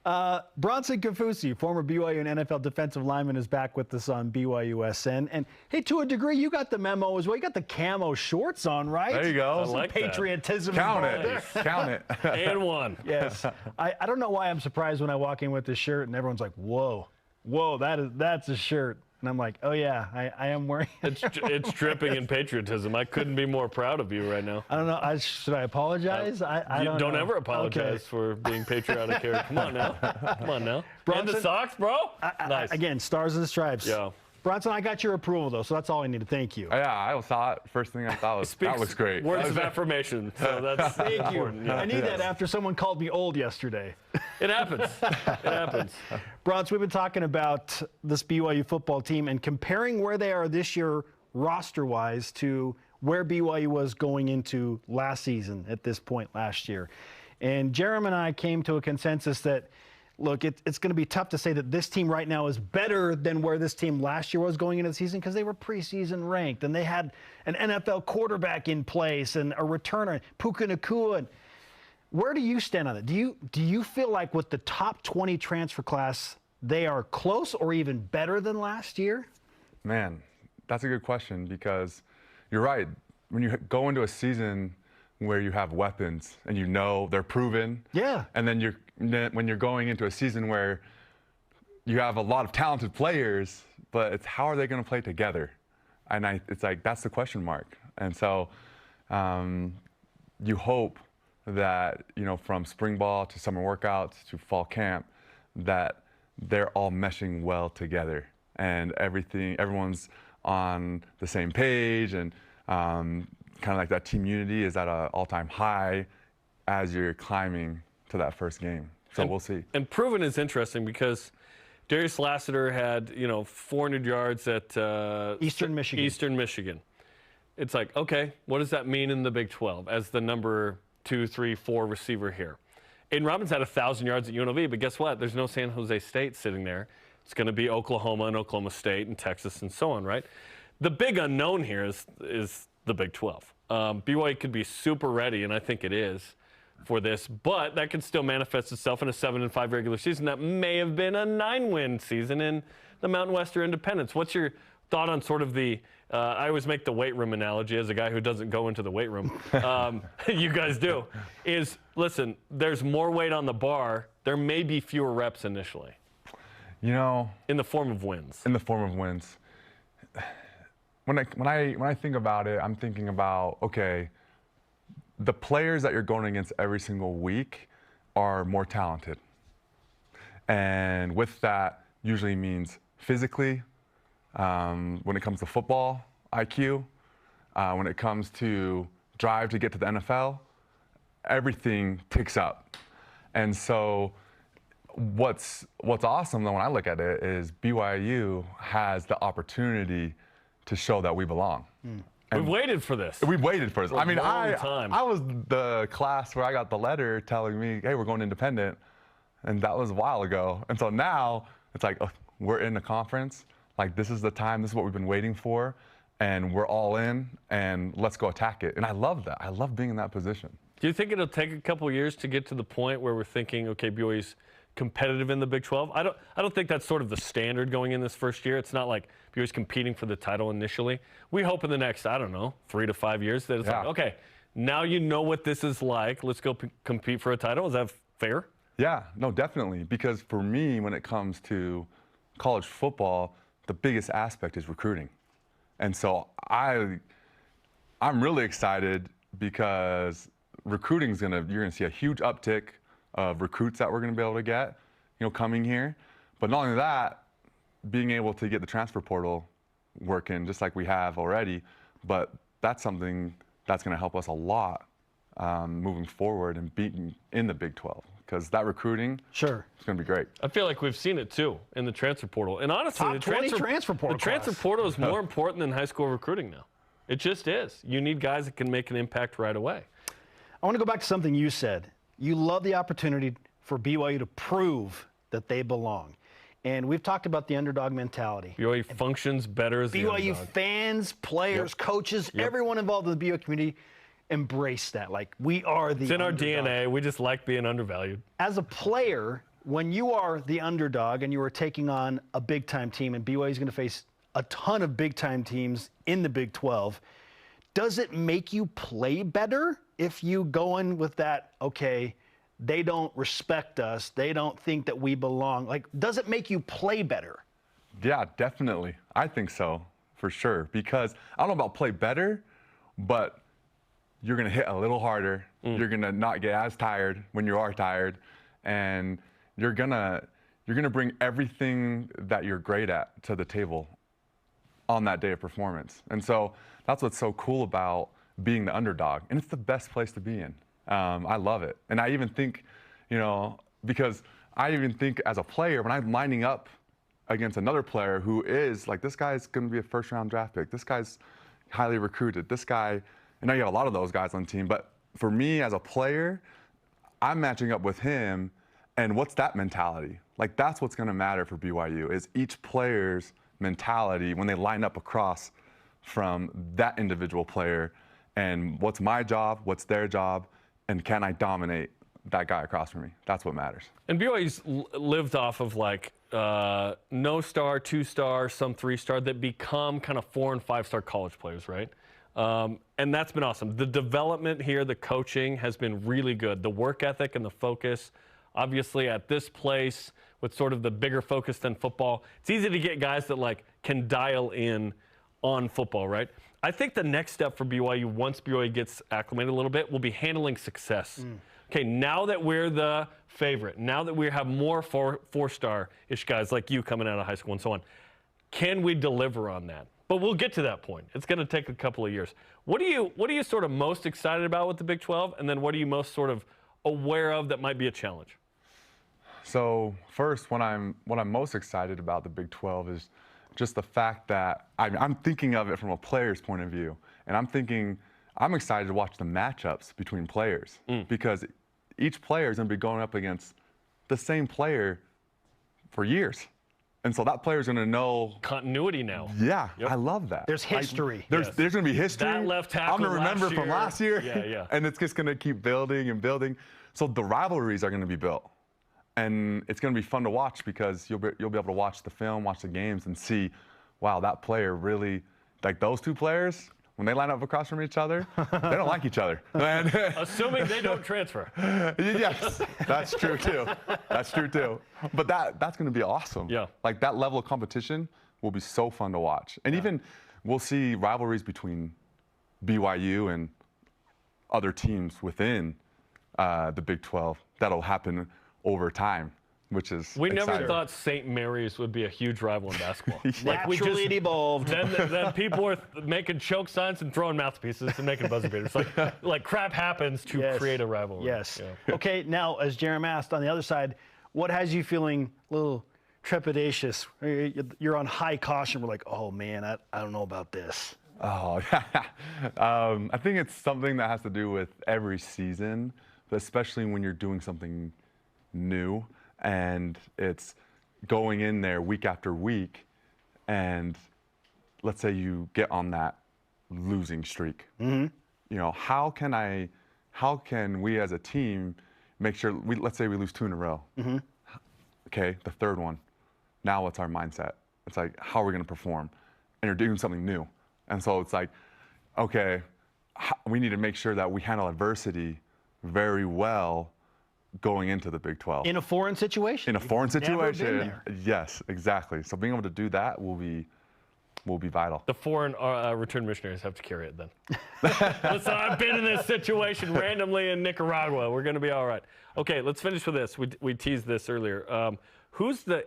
Bronson Kaufusi, former BYU and NFL defensive lineman, is back with us on BYUSN. And hey, to a degree, you got the memo as well. You got the camo shorts on, right? There you go. Some patriotism. Count it. Count it. And one. Yes. I don't know why I'm surprised when I walk in with this shirt and everyone's like, whoa, that's a shirt. And I'm like, oh, yeah, I am wearing it. It's dripping in patriotism. I couldn't be more proud of you right now. I don't know. Should I apologize? I don't know. ever apologize for being patriotic here. Come on now. Come on now. Bronson, and the socks, bro? Nice. Again, stars and stripes. Yeah. Bronson, I got your approval, though, so that's all I need to thank you. Yeah, I saw it. First thing I thought was, that looks great. Words of affirmation. So that's thank you. Yeah. I need that after someone called me old yesterday. It happens. It happens. Bronson, we've been talking about this BYU football team and comparing where they are this year roster-wise to where BYU was going into last season at this point last year. And Jeremy and I came to a consensus that, look, it's going to be tough to say that this team right now is better than where this team last year was going into the season because they were preseason ranked and they had an NFL quarterback in place and a returner, Puka Nacua. Where do you stand on it? Do you feel like with the top 20 transfer class, they are close or even better than last year? Man, that's a good question because you're right. When you go into a season where you have weapons and you know they're proven, yeah, and then when you're going into a season where you have a lot of talented players, but it's how are they going to play together? And it's like that's the question mark. And so you hope that, you know, from spring ball to summer workouts to fall camp, that they're all meshing well together and everyone's on the same page and kind of like that team unity is at an all-time high as you're climbing to that first game. So we'll see. And proven is interesting because Darius Lassiter had, 400 yards at Eastern Michigan. It's like, okay, what does that mean in the Big 12 as the number 2, 3, 4 receiver here? Aiden Robbins had 1,000 yards at UNLV, but guess what? There's no San Jose State sitting there. It's going to be Oklahoma and Oklahoma State and Texas and so on, right? The big unknown here is the Big 12. BYU could be super ready, and I think it is, for this, but that could still manifest itself in a 7-5 regular season that may have been a 9-win season in the Mountain Western Independence. What's your thought on sort of the I always make the weight room analogy as a guy who doesn't go into the weight room. You guys do. Listen, there's more weight on the bar. There may be fewer reps initially. In the form of wins. In the form of wins. When I think about it, I'm thinking about, okay, the players that you're going against every single week are more talented. And with that usually means physically, when it comes to football, IQ, when it comes to drive to get to the NFL, everything ticks up. And so what's awesome though when I look at it is BYU has the opportunity to show that we belong. We've waited for this. We've waited for this. For a long time. I was the class where I got the letter telling me, hey, we're going independent. And that was a while ago. And so now it's like, we're in the conference. Like, this is the time. This is what we've been waiting for. And we're all in. And let's go attack it. And I love that. I love being in that position. Do you think it'll take a couple of years to get to the point where we're thinking, okay, BYU's competitive in the Big 12? I don't think that's sort of the standard going in this first year. It's not like BYU's competing for the title initially. We hope in the next, 3 to 5 years that it's like, okay, now you know what this is like. Let's go compete for a title. Is that fair? Yeah, no, definitely. Because for me, when it comes to college football, the biggest aspect is recruiting. And so I'm really excited because recruiting's you're gonna see a huge uptick of recruits that we're going to be able to get, coming here. But not only that, being able to get the transfer portal working just like we have already, but that's something that's going to help us a lot moving forward and beating in the Big 12 because that recruiting is going to be great. I feel like we've seen it too in the transfer portal. And honestly, the transfer portal is more important than high school recruiting now. It just is. You need guys that can make an impact right away. I want to go back to something you said. You love the opportunity for BYU to prove that they belong. And we've talked about the underdog mentality. BYU functions better as the underdog. BYU fans, players, coaches, everyone involved in the BYU community embrace that. Like, we are the It's in underdog. our DNA. We just like being undervalued. As a player, when you are the underdog and you are taking on a big-time team, and BYU is going to face a ton of big-time teams in the Big 12, does it make you play better if you go in with that, okay, they don't respect us, they don't think that we belong? Like, does it make you play better? Yeah, definitely. I think so, for sure. Because I don't know about play better, but you're going to hit a little harder. You're going to not get as tired when you are tired. And you're gonna bring everything that you're great at to the table on that day of performance. And so that's what's so cool about being the underdog. And it's the best place to be in. I love it. And I even think, because I even think as a player, when I'm lining up against another player who is like, this guy's going to be a first-round draft pick. This guy's highly recruited. This guy, you have a lot of those guys on the team. But for me as a player, I'm matching up with him. And what's that mentality? Like, that's what's going to matter for BYU is each player's mentality when they line up across from that individual player. And what's my job? What's their job? And can I dominate that guy across from me? That's what matters. And BYU's lived off of like no star, 2-star, some 3-star that become kind of 4- and 5-star college players, right? And that's been awesome. The development here, the coaching has been really good. The work ethic and the focus, obviously at this place with sort of the bigger focus than football, it's easy to get guys that like can dial in on football, right? I think the next step for BYU, once BYU gets acclimated a little bit, will be handling success. Okay, now that we're the favorite, now that we have more 4-star-ish guys like you coming out of high school and so on, can we deliver on that? But we'll get to that point. It's going to take a couple of years. What are you sort of most excited about with the Big 12, and then what are you most sort of aware of that might be a challenge? So first, what I'm most excited about the Big 12 is just the fact that I'm thinking of it from a player's point of view, and I'm excited to watch the matchups between players because each player is going to be going up against the same player for years. And so that player's going to know continuity now. Yeah, yep. I love that. There's history. There's going to be history. That left tackle I'm going to remember from last year. Yeah. And it's just going to keep building and building. So the rivalries are going to be built. And it's going to be fun to watch because you'll be able to watch the film, watch the games, and see, wow, that player really, like those two players, when they line up across from each other, they don't like each other. Assuming they don't transfer. Yes, that's true too. That's true too. But that's going to be awesome. Yeah. Like that level of competition will be so fun to watch. And even we'll see rivalries between BYU and other teams within the Big 12 that'll happen over time, which is we exciting. never thought St. Mary's would be a huge rival in basketball. Like naturally it evolved. Then people were making choke signs and throwing mouthpieces and making buzzer beaters. Like crap happens to create a rivalry. Yes. Yeah. Okay, now as Jerem asked, on the other side, what has you feeling a little trepidatious? You're on high caution. We're like, oh man, I don't know about this. Oh, I think it's something that has to do with every season, but especially when you're doing something new and it's going in there week after week, and let's say you get on that losing streak. How can we as a team make sure let's say we lose 2 in a row. Okay, the third one, now what's our mindset? It's like, how are we going to perform? And you're doing something new. And so it's like, okay, we need to make sure that we handle adversity very well going into the Big 12. In a foreign situation. In a foreign situation. Never been there. Yes, exactly. So being able to do that will be vital. The foreign return missionaries have to carry it then. Listen, I've been in this situation randomly in Nicaragua. We're going to be all right. Okay, let's finish with this. We teased this earlier. Who's the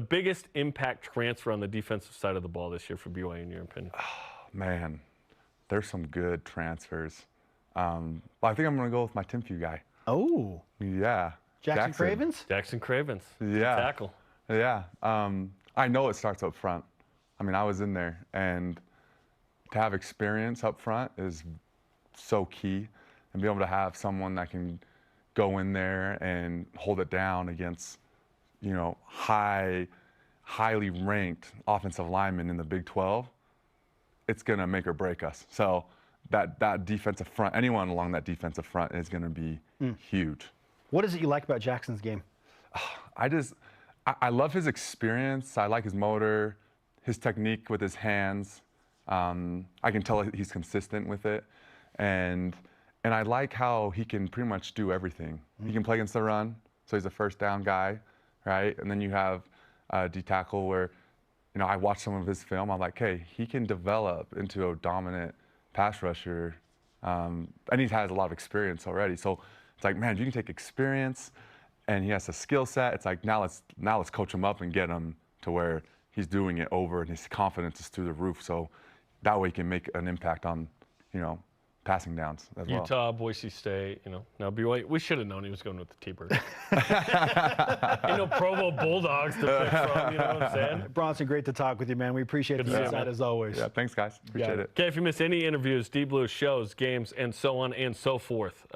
biggest impact transfer on the defensive side of the ball this year for BYU, in your opinion? Oh, man, there's some good transfers. But I think I'm going to go with my Timfu guy. Oh. Yeah. Jackson Cravens? Jackson Cravens. Yeah. Tackle. Yeah. I know it starts up front. I mean, I was in there, and to have experience up front is so key, and be able to have someone that can go in there and hold it down against, highly ranked offensive linemen in the Big 12, it's going to make or break us. So that defensive front, anyone along that defensive front is going to be huge. What is it you like about Jackson's game? I love his experience. I like his motor, his technique with his hands. I can tell he's consistent with it. And I like how he can pretty much do everything. He can play against the run, so he's a first down guy, right? And then you have D tackle where, you know, I watched some of his film. I'm like, hey, he can develop into a dominant pass rusher. And he has a lot of experience already. So it's like, man, you can take experience and he has a skill set. It's like, now let's coach him up and get him to where he's doing it over and his confidence is through the roof. So that way he can make an impact on, you know, passing downs as well. Utah, Boise State, you know. Now BYU, we should have known he was going with the T-Bird. You know, Provo Bulldogs to pick from, you know what I'm saying? Bronson, great to talk with you, man. We appreciate the insight as always. Yeah, thanks, guys. Appreciate it. Okay, if you miss any interviews, D Blue shows, games, and so on and so forth.